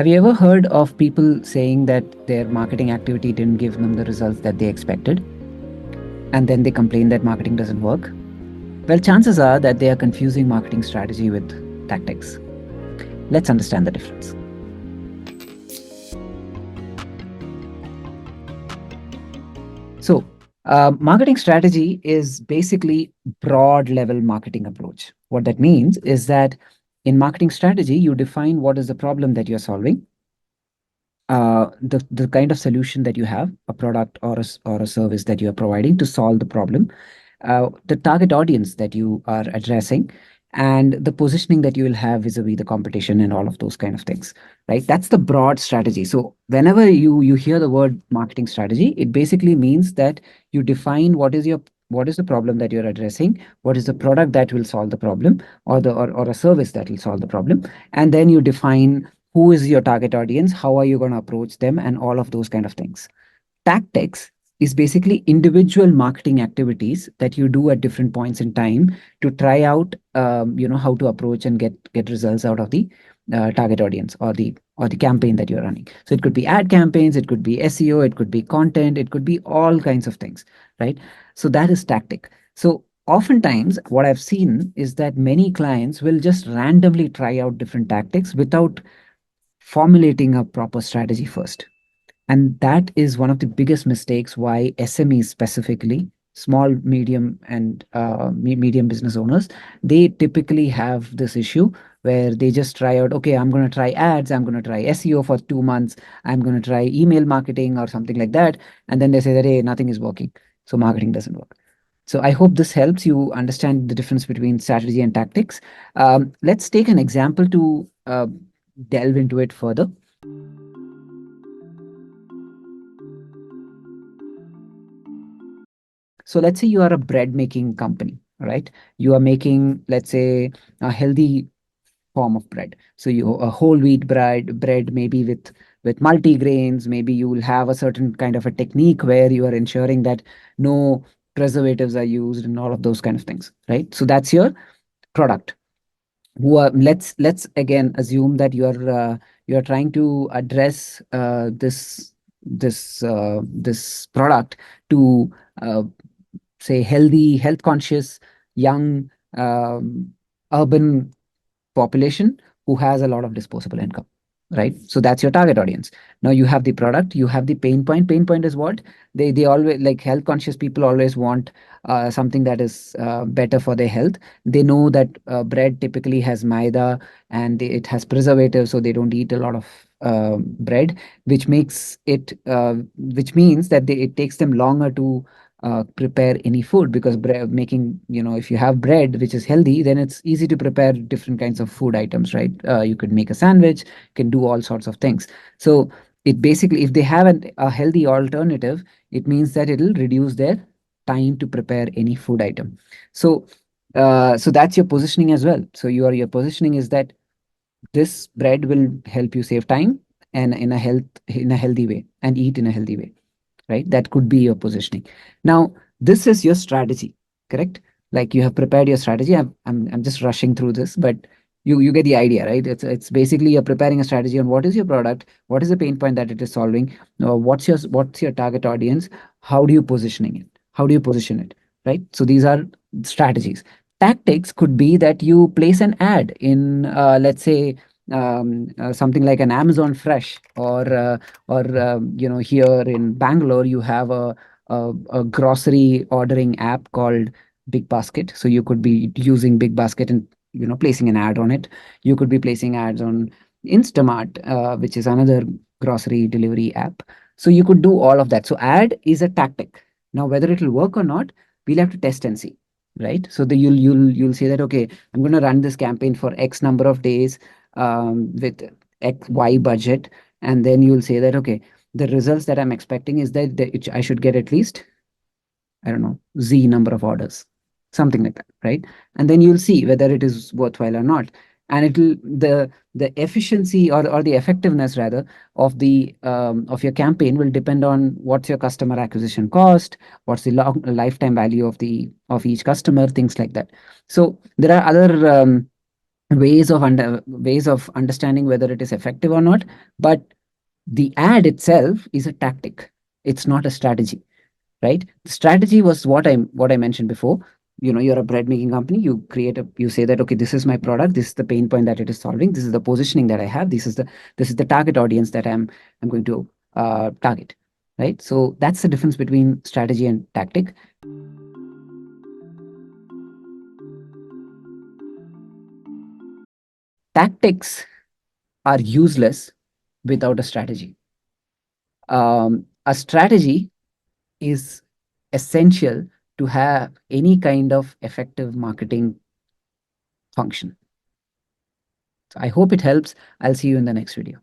Have you ever heard of people saying that their marketing activity didn't give them the results that they expected, and then they complain that marketing doesn't work? Well, chances are that they are confusing marketing strategy with tactics. Let's understand the difference. So, marketing strategy is basically broad level marketing approach. What that means is that in marketing strategy, you define what is the problem that you're solving, the kind of solution that you have, a product or a service that you are providing to solve the problem, the target audience that you are addressing, and the positioning that you will have vis-a-vis the competition and all of those kind of things, right? That's the broad strategy. So whenever you hear the word marketing strategy, it basically means that you define what is the problem that you're addressing, what is the product that will solve the problem, or a service that will solve the problem, and then you define who is your target audience, how are you going to approach them, and all of those kind of things. Tactics is basically individual marketing activities that you do at different points in time to try out, how to approach and get results out of the target audience or the campaign that you're running. So it could be ad campaigns, it could be SEO, it could be content, it could be all kinds of things, right? So that is tactic. So oftentimes what I've seen is that many clients will just randomly try out different tactics without formulating a proper strategy first. And that is one of the biggest mistakes why SMEs specifically, small, medium, and medium business owners, they typically have this issue where they just try out, okay, I'm going to try ads, I'm going to try SEO for 2 months, I'm going to try email marketing or something like that. And then they say that, hey, nothing is working. So marketing doesn't work. So I hope this helps you understand the difference between strategy and tactics. Let's take an example to delve into it further. So let's say you are a bread making company, right? You are making, let's say, a healthy form of bread. So you a whole wheat bread maybe with multi-grains. Maybe you will have a certain kind of a technique where you are ensuring that no preservatives are used and all of those kind of things, right? So that's your product. Let's again assume that you're trying to address this product to say healthy, health conscious, young, urban population who has a lot of disposable income, right? So that's your target audience. Now you have the product, you have the pain point. Pain point is what they always like. Health conscious people always want something that is better for their health. They know that bread typically has maida and it has preservatives, so they don't eat a lot of bread, which makes it which means that it takes them longer to prepare any food, because making, if you have bread which is healthy, then it's easy to prepare different kinds of food items, right? You could make a sandwich, can do all sorts of things. So it basically, if they have a healthy alternative, it means that it'll reduce their time to prepare any food item. So so that's your positioning as well. So your positioning is that this bread will help you save time and in a healthy way, and eat in a healthy way, right? That could be your positioning. Now, this is your strategy, correct? Like you have prepared your strategy. I'm just rushing through this, but you get the idea, right? It's basically you're preparing a strategy on what is your product, what is the pain point that it is solving, what's your target audience, how do you positioning it, how do you position it, right? So these are strategies. Tactics could be that you place an ad in, let's say, something like an Amazon Fresh, or here in Bangalore you have a grocery ordering app called Big Basket. So you could be using Big Basket and placing an ad on it. You could be placing ads on Instamart, which is another grocery delivery app. So you could do all of that. So ad is a tactic. Now whether it will work or not, we'll have to test and see, right? So you'll say that, okay, I'm going to run this campaign for X number of days, with X Y budget, and then you'll say that, okay, the results that I'm expecting is that I should get at least, I don't know, Z number of orders, something like that, right? And then you'll see whether it is worthwhile or not. And it'll the efficiency, or the effectiveness rather, of your campaign will depend on what's your customer acquisition cost, what's the lifetime value of each customer, things like that. So there are other ways of understanding whether it is effective or not. But the ad itself is a tactic. It's not a strategy, right? The strategy was what I mentioned before. You're a bread making company. You say that, okay, this is my product. This is the pain point that it is solving. This is the positioning that I have. This is the target audience that I'm going to target, right? So that's the difference between strategy and tactic. Tactics are useless without a strategy. A strategy is essential to have any kind of effective marketing function. So I hope it helps. I'll see you in the next video.